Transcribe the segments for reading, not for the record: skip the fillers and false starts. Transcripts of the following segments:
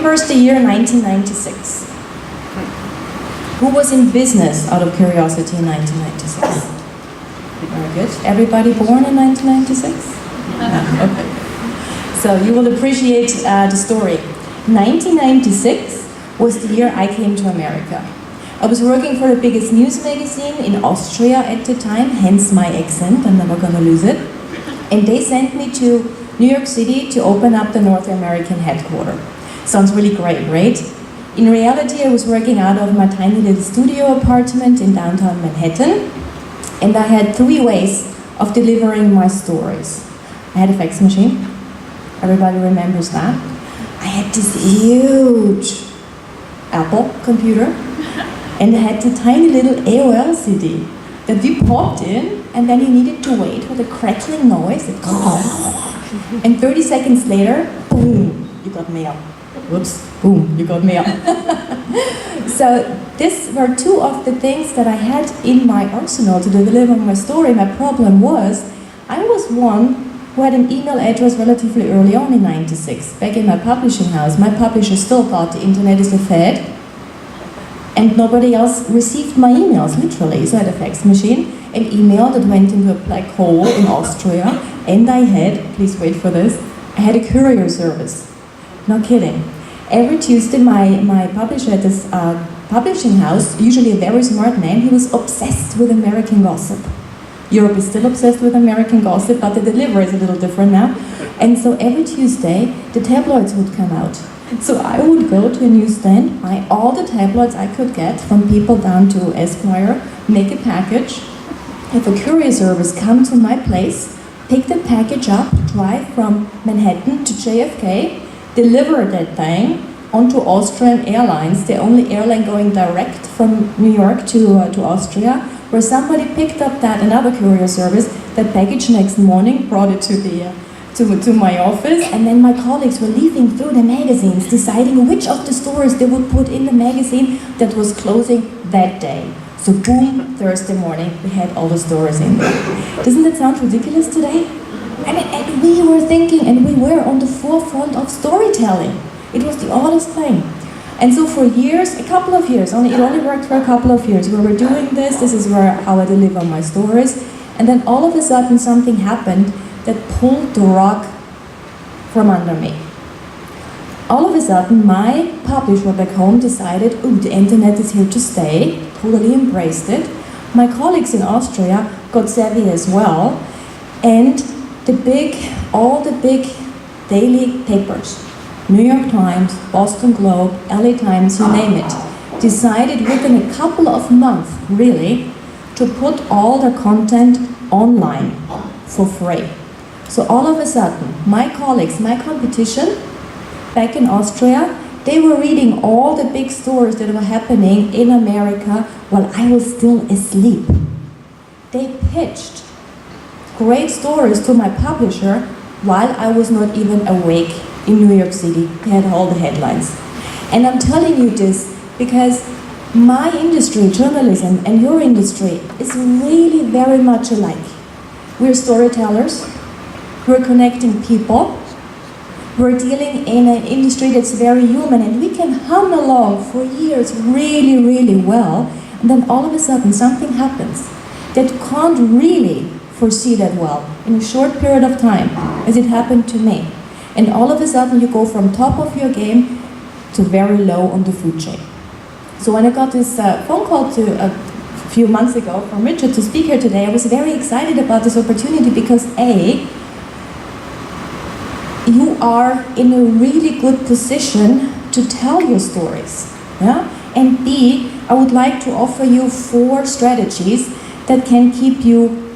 remembers the year 1996? Who was in business, out of curiosity, in 1996? Very good. Everybody born in 1996? Okay. So you will appreciate the story. 1996 was the year I came to America. I was working for the biggest news magazine in Austria at the time, hence my accent, I'm never gonna lose it. And they sent me to New York City to open up the North American headquarters. Sounds really great, right? In reality, I was working out of my tiny little studio apartment in downtown Manhattan, and I had 3 ways of delivering my stories. I had a fax machine, everybody remembers that. I had this huge Apple computer, and I had the tiny little AOL CD that we popped in, and then you needed to wait for the crackling noise, and 30 seconds later, boom, you got mail. Whoops, boom, you got mail. So these were 2 of the things that I had in my arsenal to deliver my story. My problem was, I was one who had an email address relatively early on in '96, back in my publishing house. My publisher still thought the internet is a fad, and nobody else received my emails, literally. So I had a fax machine, an email that went into a black hole in Austria, and I had, please wait for this, I had a courier service. No kidding. Every Tuesday, my publisher at this publishing house, usually a very smart man, he was obsessed with American gossip. Europe is still obsessed with American gossip, but the delivery is a little different now. And so every Tuesday, the tabloids would come out. So I would go to a newsstand, buy all the tabloids I could get, from People down to Esquire, make a package, have a courier service come to my place, pick the package up, drive from Manhattan to JFK, deliver that thing onto Austrian Airlines, the only airline going direct from New York to Austria, where somebody picked up that another courier service, that package next morning, brought it to my office, and then my colleagues were leafing through the magazines, deciding which of the stories they would put in the magazine that was closing that day. So boom, Thursday morning, we had all the stories in there. Doesn't that sound ridiculous today? And we were thinking, and we were on the forefront of storytelling. It was the oddest thing. And so for years, a couple of years, it only worked for a couple of years, we were doing this is how I deliver my stories, and then all of a sudden something happened that pulled the rug from under me. All of a sudden, my publisher back home decided, the internet is here to stay, totally embraced it. My colleagues in Austria got savvy as well, and all the big daily papers, New York Times, Boston Globe, LA Times, you name it, decided within a couple of months, really, to put all their content online for free. So all of a sudden, my colleagues, my competition, back in Austria, they were reading all the big stories that were happening in America while I was still asleep. They pitched great stories to my publisher while I was not even awake in New York City. They had all the headlines. And I'm telling you this because my industry, journalism, and your industry is really very much alike. We're storytellers, we're connecting people, we're dealing in an industry that's very human, and we can hum along for years really, really well, and then all of a sudden something happens that can't really foresee that well in a short period of time, as it happened to me. And all of a sudden you go from top of your game to very low on the food chain. So when I got this phone call a few months ago from Richard to speak here today, I was very excited about this opportunity because A, you are in a really good position to tell your stories, yeah? And B, I would like to offer you 4 strategies that can keep you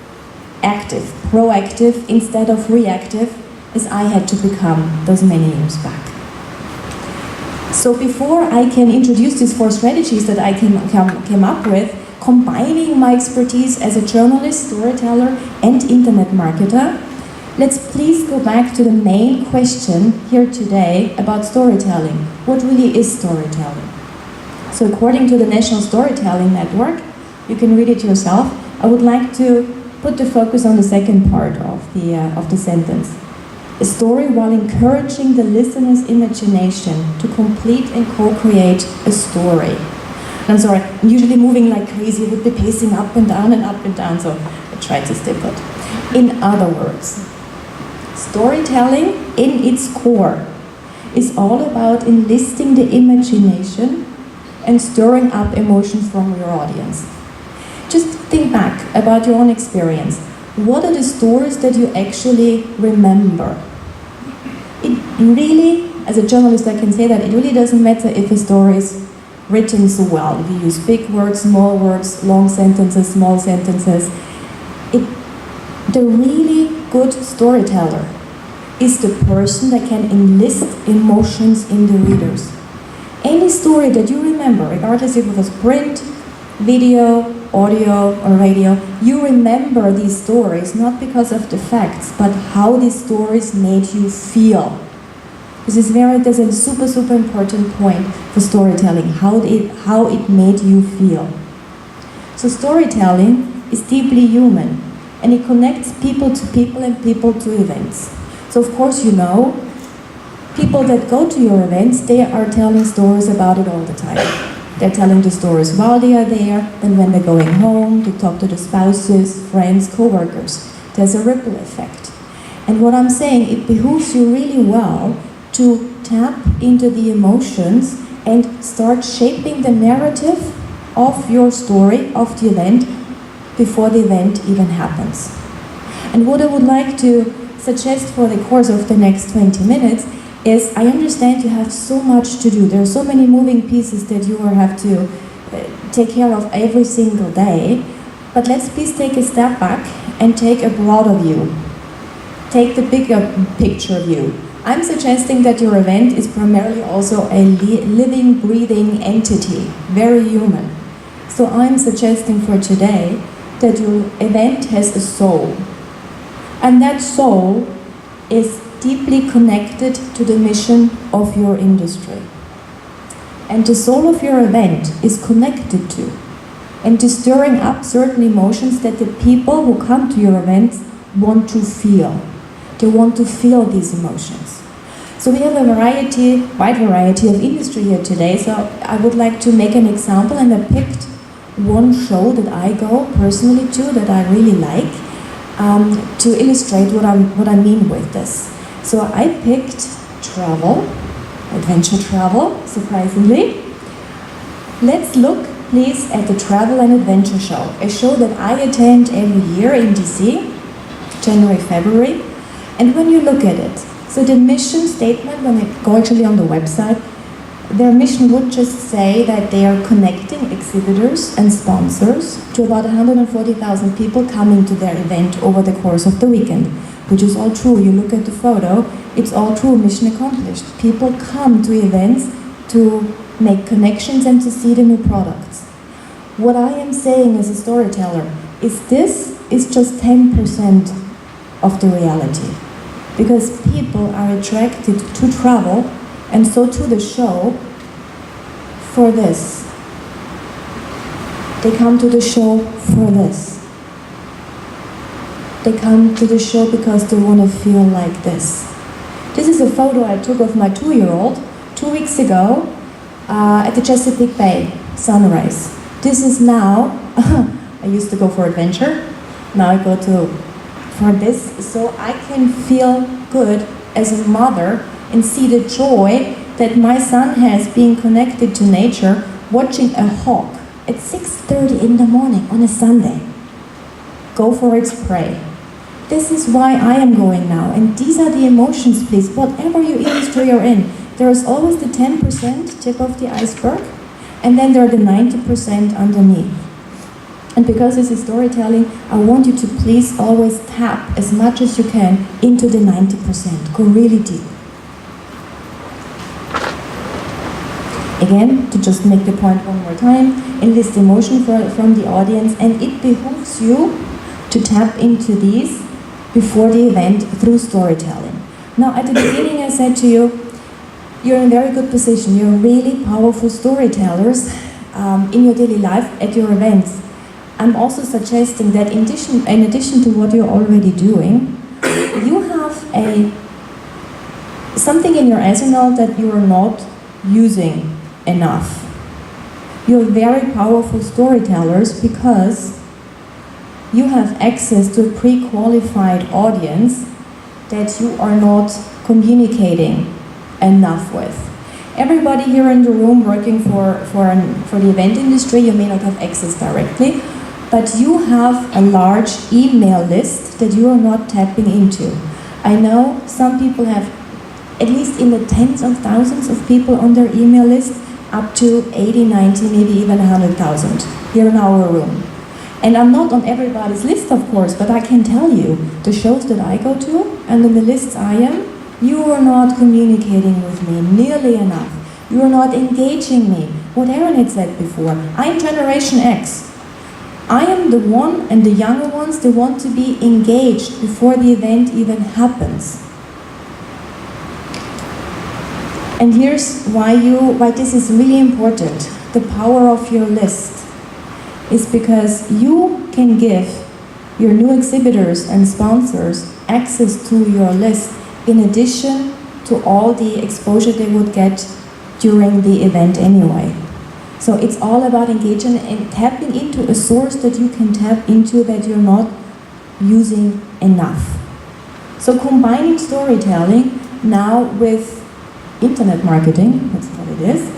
active, proactive, instead of reactive, as I had to become those many years back. So before I can introduce these 4 strategies that I came up with, combining my expertise as a journalist, storyteller, and internet marketer, let's please go back to the main question here today about storytelling. What really is storytelling? So according to the National Storytelling Network, you can read it yourself, I would like to put the focus on the second part of the sentence. a story while encouraging the listener's imagination to complete and co-create a story. I'm sorry, I'm usually moving like crazy, I would be pacing up and down, so I try to stay put. In other words, storytelling in its core is all about enlisting the imagination and stirring up emotions from your audience. Just think back about your own experience. What are the stories that you actually remember? It really, as a journalist I can say that, it really doesn't matter if a story is written so well. If you use big words, small words, long sentences, small sentences. The really good storyteller is the person that can enlist emotions in the readers. Any story that you remember, regardless if it was print, video, audio, or radio, you remember these stories not because of the facts, but how these stories made you feel. This is a super important point for storytelling, how it made you feel. So storytelling is deeply human, and it connects people to people and people to events. So of course you know, people that go to your events, they are telling stories about it all the time. They're telling the stories while they are there, and when they're going home, they talk to the spouses, friends, co-workers. There's a ripple effect. And what I'm saying, it behooves you really well to tap into the emotions and start shaping the narrative of your story, of the event, before the event even happens. And what I would like to suggest for the course of the next 20 minutes is, I understand you have so much to do. There are so many moving pieces that you will have to take care of every single day. But let's please take a step back and take a broader view. Take the bigger picture view. I'm suggesting that your event is primarily also a living, breathing entity, very human. So I'm suggesting for today that your event has a soul. And that soul is deeply connected to the mission of your industry. And the soul of your event is connected to and is stirring up certain emotions that the people who come to your events want to feel. They want to feel these emotions. So we have a wide variety of industry here today, so I would like to make an example, and I picked one show that I go personally to that I really like to illustrate what I mean with this. So I picked travel, adventure travel, surprisingly. Let's look please at the Travel and Adventure Show, a show that I attend every year in DC, January, February. And when you look at it, so the mission statement, when I go actually on the website, their mission would just say that they are connecting exhibitors and sponsors to about 140,000 people coming to their event over the course of the weekend, which is all true. You look at the photo, it's all true, mission accomplished. People come to events to make connections and to see the new products. What I am saying as a storyteller is this is just 10% of the reality. Because people are attracted to travel and so to the show for this. They come to the show for this. They come to the show because they want to feel like this. This is a photo I took of my 2-year-old 2 weeks ago at the Chesapeake Bay Sunrise. This is now, I used to go for adventure, now I go for this, so I can feel good as a mother and see the joy that my son has being connected to nature, watching a hawk at 6:30 in the morning on a Sunday go for its prey. This is why I am going now, and these are the emotions, please, whatever your industry you're in. There is always the 10% tip of the iceberg, and then there are the 90% underneath. And because this is storytelling, I want you to please always tap as much as you can into the 90%. Go really deep. Again, to just make the point one more time, enlist emotion from the audience, and it behooves you to tap into these before the event through storytelling. Now, at the beginning I said to you, you're in a very good position. You're really powerful storytellers in your daily life at your events. I'm also suggesting that in addition to what you're already doing, you have a something in your arsenal that you are not using enough. You're very powerful storytellers because you have access to a pre-qualified audience that you are not communicating enough with. Everybody here in the room working for the event industry, you may not have access directly, but you have a large email list that you are not tapping into. I know some people have at least in the tens of thousands of people on their email list, up to 80, 90, maybe even 100,000 here in our room. And I'm not on everybody's list, of course, but I can tell you, the shows that I go to and in the lists I am, you are not communicating with me nearly enough. You are not engaging me. What Aaron had said before, I'm Generation X. I am the one and the younger ones that want to be engaged before the event even happens. And here's why this is really important. The power of your list is because you can give your new exhibitors and sponsors access to your list in addition to all the exposure they would get during the event anyway. So it's all about engaging and tapping into a source that you can tap into that you're not using enough. So combining storytelling now with internet marketing, that's what it is.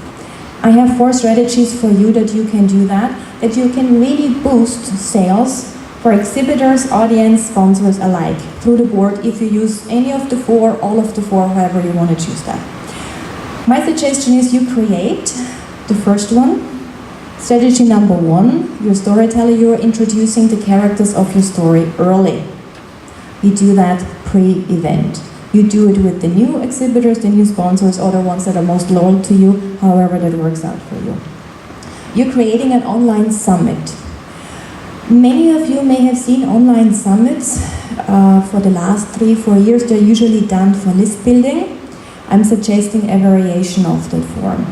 I have 4 strategies for you that you can do that you can really boost sales for exhibitors, audience, sponsors alike through the board if you use any of the 4, all of the 4, however you want to choose that. My suggestion is you create the first one. Strategy number 1, your storyteller, you're introducing the characters of your story early. You do that pre-event. You do it with the new exhibitors, the new sponsors, or the ones that are most loyal to you, however that works out for you. You're creating an online summit. Many of you may have seen online summits for the last 3-4 years. They're usually done for list building. I'm suggesting a variation of that form.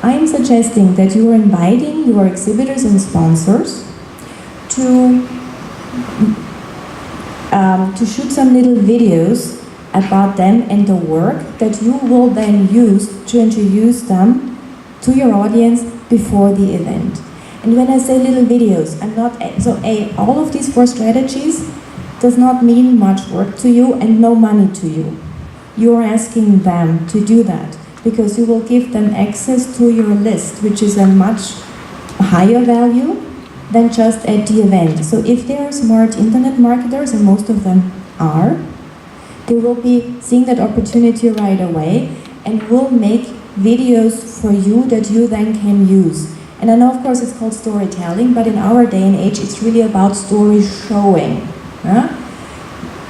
I'm suggesting that you are inviting your exhibitors and sponsors to shoot some little videos about them and the work that you will then use to introduce them to your audience before the event. And when I say little videos, all of these 4 strategies does not mean much work to you and no money to you. You're asking them to do that because you will give them access to your list, which is a much higher value than just at the event. So if they are smart internet marketers, and most of them are, they will be seeing that opportunity right away and will make videos for you that you then can use. And I know, of course, it's called storytelling, but in our day and age, it's really about story showing.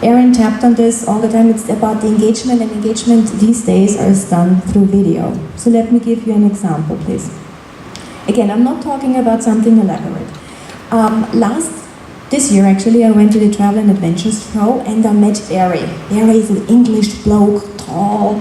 Aaron tapped on this all the time. It's about the engagement, and engagement these days is done through video. So let me give you an example, please. Again, I'm not talking about something elaborate. This year, actually, I went to the Travel and Adventures show and I met Barry. Barry is an English bloke, tall,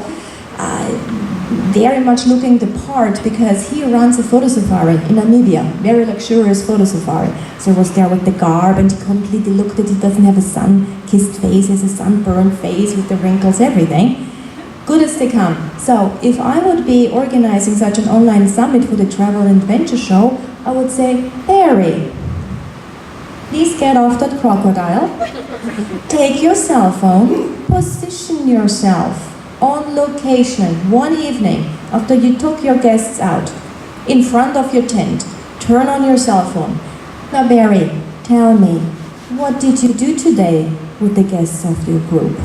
very much looking the part because he runs a photo safari in Namibia, very luxurious photo safari. So I was there with the garb and he completely looked at it. He doesn't have a sun-kissed face, he has a sunburned face with the wrinkles, everything. Good as they come. So if I would be organizing such an online summit for the Travel and Adventure show, I would say, Barry, please get off that crocodile, take your cell phone, position yourself on location one evening after you took your guests out, in front of your tent, turn on your cell phone. Now Barry, tell me, what did you do today with the guests of your group?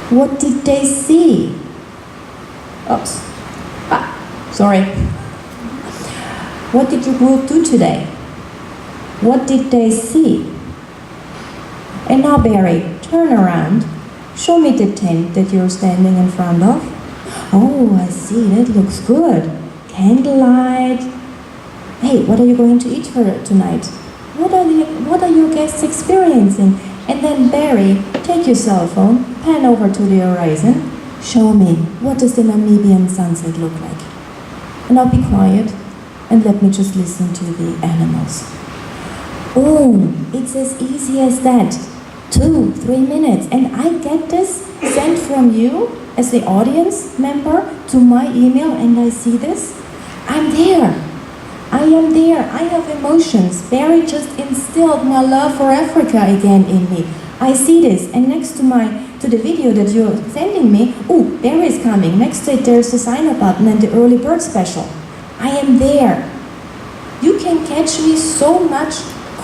What did they see? Oops, sorry. What did your group do today? What did they see? And now Barry, turn around. Show me the tent that you're standing in front of. Oh, I see, that looks good. Candlelight. Hey, what are you going to eat for tonight? What are your guests experiencing? And then Barry, take your cell phone, pan over to the horizon. Show me, what does the Namibian sunset look like? And I'll be quiet and let me just listen to the animals. Boom, it's as easy as that. 2-3 minutes, and I get this sent from you as the audience member to my email and I see this, I'm there. I am there. I have emotions. Barry just instilled my love for Africa again in me. I see this, and next to the video that you're sending me, oh, Barry is coming. Next to it, there's the sign up button and the early bird special. I am there. You can catch me so much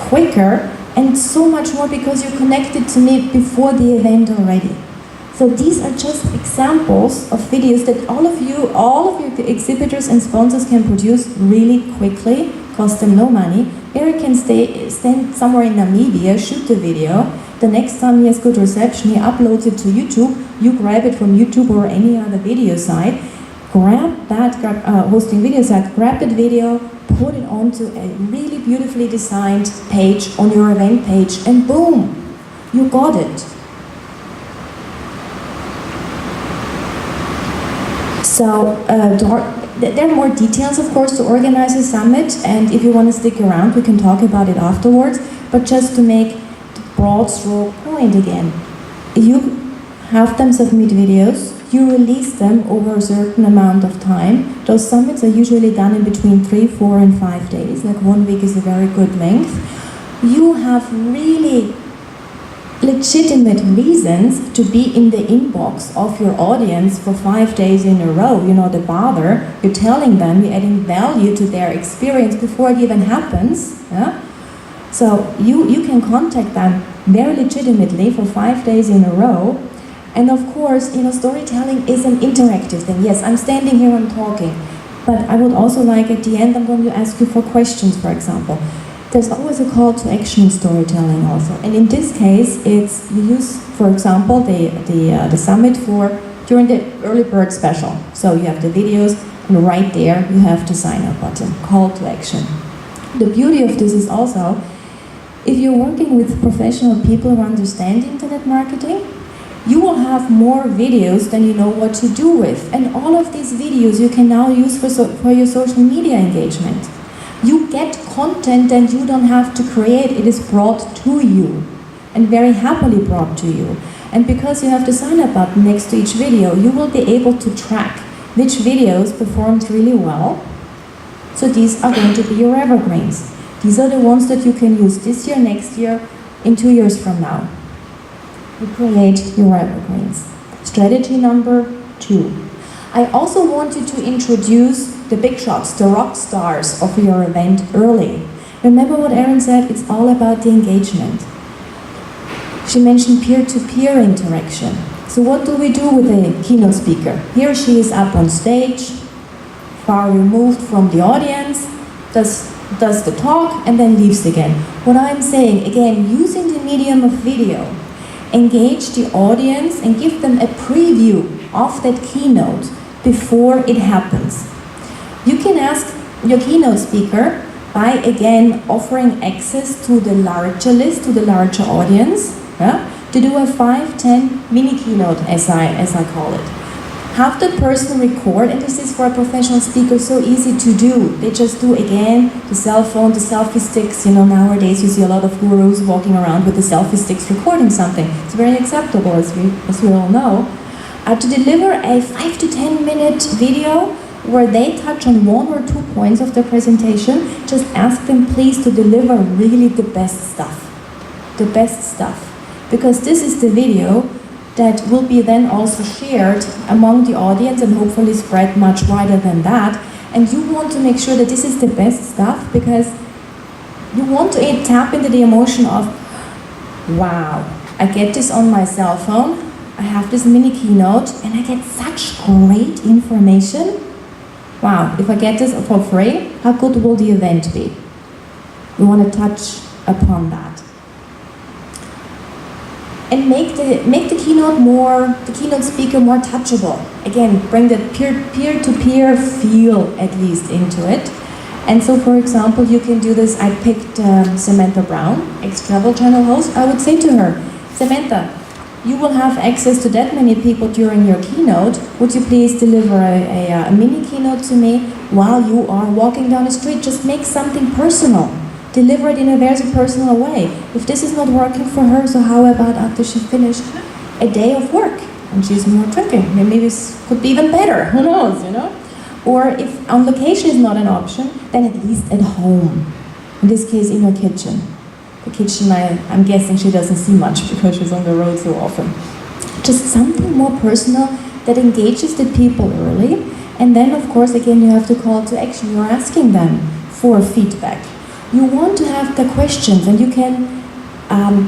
quicker and so much more because you're connected to me before the event already. So these are just examples of videos that all of your exhibitors and sponsors can produce really quickly, cost them no money. Barry can stand somewhere in Namibia, shoot the video. The next time he has good reception, he uploads it to YouTube. You grab it from YouTube or any other video site, grab that hosting video site, grab that video, put it onto a really beautifully designed page on your event page, and boom, you got it. So there are more details, of course, to organize a summit, and if you want to stick around, we can talk about it afterwards. But just to make the broad stroke point again, you have them submit videos, you release them over a certain amount of time. Those summits are usually done in between 3, 4, and 5 days, like 1 week is a very good length. You have really legitimate reasons to be in the inbox of your audience for 5 days in a row. You know, the bother, you're telling them, you're adding value to their experience before it even happens. Yeah? So you can contact them very legitimately for 5 days in a row. And of course, you know, storytelling is an interactive thing. Yes, I'm standing here and talking, but I would also like at the end, I'm going to ask you for questions, for example. There's always a call to action in storytelling also. And in this case, it's, you use, for example, the summit during the early bird special. So you have the videos, and right there you have the sign up button, call to action. The beauty of this is also, if you're working with professional people who understand internet marketing, you will have more videos than you know what to do with. And all of these videos you can now use for your social media engagement. You get content and you don't have to create, it is brought to you, and very happily brought to you. And because you have the sign up button next to each video, you will be able to track which videos performed really well. So these are going to be your evergreens. These are the ones that you can use this year, next year, in 2 years from now. You create your evergreens. Strategy number 2. I also want you to introduce the big shots, the rock stars of your event early. Remember what Erin said, it's all about the engagement. She mentioned peer-to-peer interaction. So what do we do with a keynote speaker? He or she is up on stage, far removed from the audience, does the talk and then leaves again. What I'm saying, again, using the medium of video, engage the audience and give them a preview of that keynote before it happens. You can ask your keynote speaker by, again, offering access to the larger list, to the larger audience, to do a 5-10 mini keynote, as I call it. Have the person record, and this is for a professional speaker so easy to do. They just do, again, the cell phone, the selfie sticks. You know, nowadays you see a lot of gurus walking around with the selfie sticks recording something. It's very acceptable, as we all know. To deliver a 5 to 10 minute video where they touch on 1 or 2 points of their presentation, just ask them please to deliver really the best stuff. The best stuff. Because this is the video that will be then also shared among the audience and hopefully spread much wider than that. And you want to make sure that this is the best stuff because you want to tap into the emotion of, wow, I get this on my cell phone, I have this mini keynote and I get such great information. Wow, if I get this for free, how good will the event be? We want to touch upon that. And make the keynote speaker more touchable. Again, bring the peer-to-peer feel at least into it. And so, for example, you can do this. I picked Samantha Brown, ex-Travel Channel host. I would say to her, Samantha, you will have access to that many people during your keynote. Would you please deliver a mini keynote to me while you are walking down the street? Just make something personal. Deliver it in a very personal way. If this is not working for her, so how about after she finished a day of work? and she's more drinking. Maybe this could be even better, who knows, you know? Or if on location is not an option, then at least at home. In this case, in her kitchen. The kitchen, I'm guessing she doesn't see much because she's on the road so often. Just something more personal that engages the people early. And then, of course, again, you have to call to action. You're asking them for feedback. You want to have the questions, and you can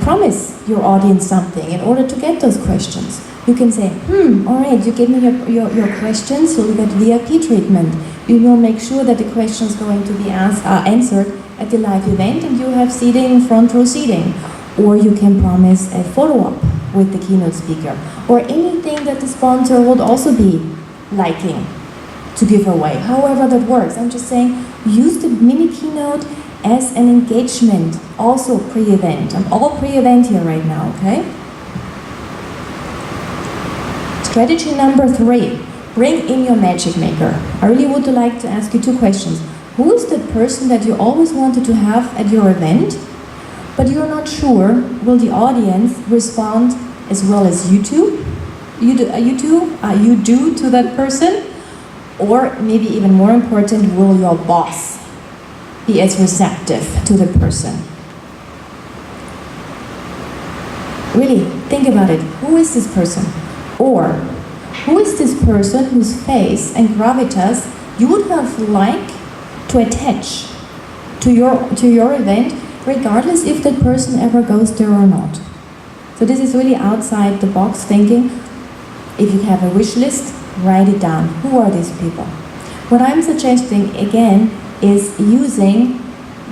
promise your audience something in order to get those questions. You can say, all right, you give me your questions, so you get VIP treatment. We will make sure that the questions going to be answered at the live event, and you have seating, front row seating. Or you can promise a follow-up with the keynote speaker, or anything that the sponsor would also be liking to give away. However that works. I'm just saying, use the mini keynote as an engagement, also pre-event. I'm all pre-event here right now, okay? Strategy number 3, bring in your magic maker. I really would like to ask you 2 questions. Who is the person that you always wanted to have at your event, but you're not sure will the audience respond as well as you do to that person? Or maybe even more important, will your boss be as receptive to the person? Really, think about it. Who is this person? Or who is this person whose face and gravitas you would have liked to attach to your event, regardless if that person ever goes there or not? So this is really outside the box thinking. If you have a wish list, write it down. Who are these people? What I'm suggesting again is using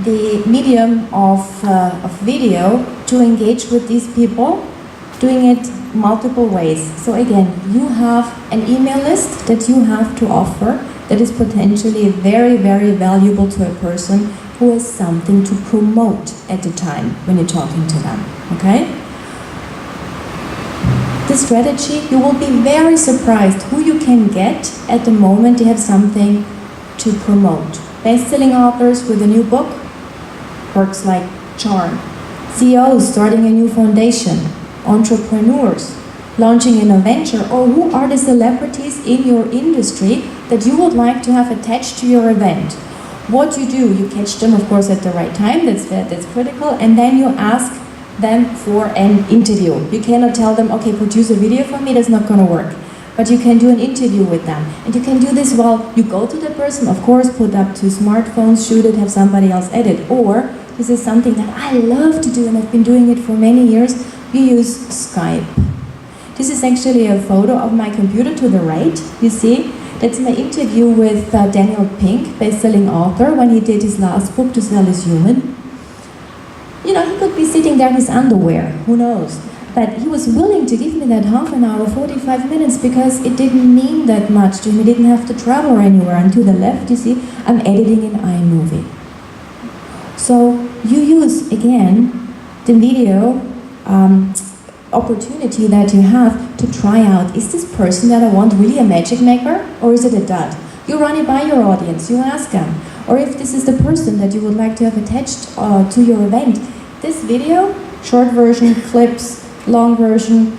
the medium of video to engage with these people, doing it multiple ways. So again, you have an email list that you have to offer that is potentially very, very valuable to a person who has something to promote at the time when you're talking to them, okay? This strategy, you will be very surprised who you can get at the moment they have something to promote. Best-selling authors with a new book works like charm. CEOs starting a new foundation, entrepreneurs launching a new venture, or who are the celebrities in your industry that you would like to have attached to your event. What you do, you catch them of course at the right time, that's critical, and then you ask them for an interview. You cannot tell them, okay, produce a video for me, that's not going to work. But you can do an interview with them. And you can do this while you go to the person, of course, put up 2 smartphones, shoot it, have somebody else edit. Or, this is something that I love to do and I've been doing it for many years, you use Skype. This is actually a photo of my computer to the right, you see? That's my interview with Daniel Pink, best-selling author, when he did his last book, To Sell Is Human. You know, he could be sitting there in his underwear, who knows? But he was willing to give me that half an hour, 45 minutes, because it didn't mean that much to him. He didn't have to travel anywhere. And to the left, you see, I'm editing in iMovie. So you use, again, the video opportunity that you have to try out, is this person that I want really a magic maker, or is it a dud? You run it by your audience, you ask them. Or if this is the person that you would like to have attached to your event, this video, short version, clips, long version,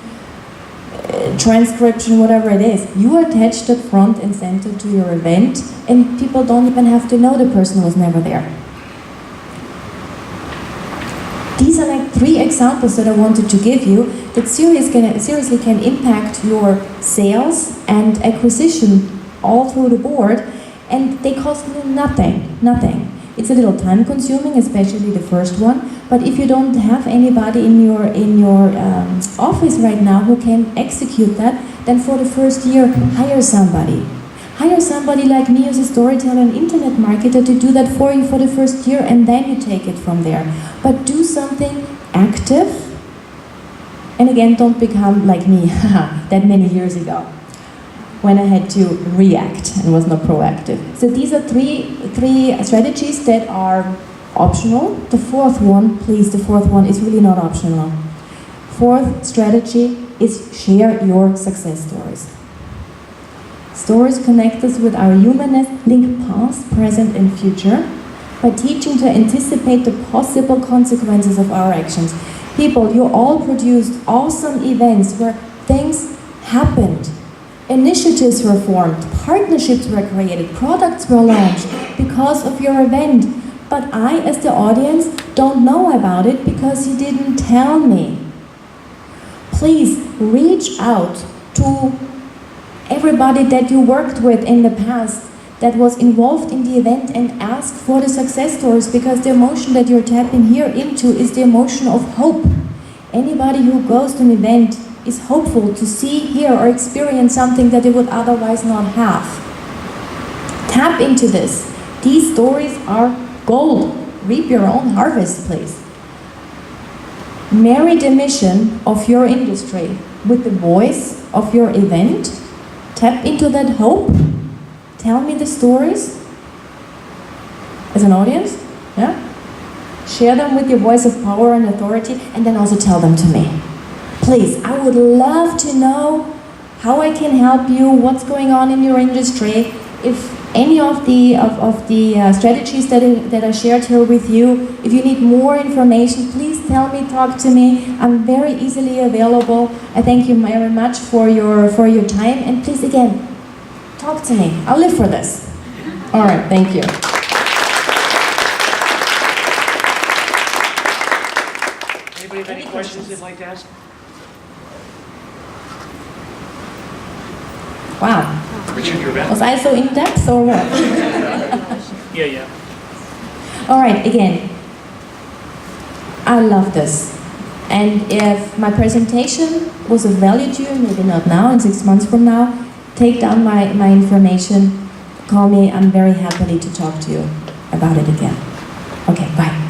transcription, whatever it is, you attach it front and center to your event, and people don't even have to know the person was never there. These are like 3 examples that I wanted to give you that seriously can impact your sales and acquisition all through the board, and they cost you nothing. It's a little time consuming, especially the first one, but if you don't have anybody in your office right now who can execute that, then for the first year, hire somebody. Hire somebody like me as a storyteller and internet marketer to do that for you for the first year, and then you take it from there. But do something active, and again, don't become like me that many years ago, when I had to react and was not proactive. So these are three strategies that are optional. The fourth one, please, the fourth one is really not optional. Fourth strategy is share your success stories. Stories connect us with our humanness, link past, present, and future by teaching to anticipate the possible consequences of our actions. People, you all produced awesome events where things happened. Initiatives were formed, partnerships were created, products were launched because of your event. But I, as the audience, don't know about it because you didn't tell me. Please reach out to everybody that you worked with in the past that was involved in the event and ask for the success stories, because the emotion that you're tapping here into is the emotion of hope. Anybody who goes to an event is hopeful to see, hear, or experience something that they would otherwise not have. Tap into this. These stories are gold. Reap your own harvest, please. Marry the mission of your industry with the voice of your event. Tap into that hope. Tell me the stories as an audience. Yeah? Share them with your voice of power and authority, and then also tell them to me. Please, I would love to know how I can help you, what's going on in your industry. If any of the strategies that I shared here with you, if you need more information, please tell me, talk to me. I'm very easily available. I thank you very much for your time, and please again, talk to me. I'll live for this. All right, thank you. Anybody have any questions they'd like to ask? Wow. Richard, you're back. Was I so in depth or what? Yeah. All right, again, I love this. And if my presentation was of value to you, maybe not now, in 6 months from now, take down my information, call me. I'm very happy to talk to you about it again. Okay, bye.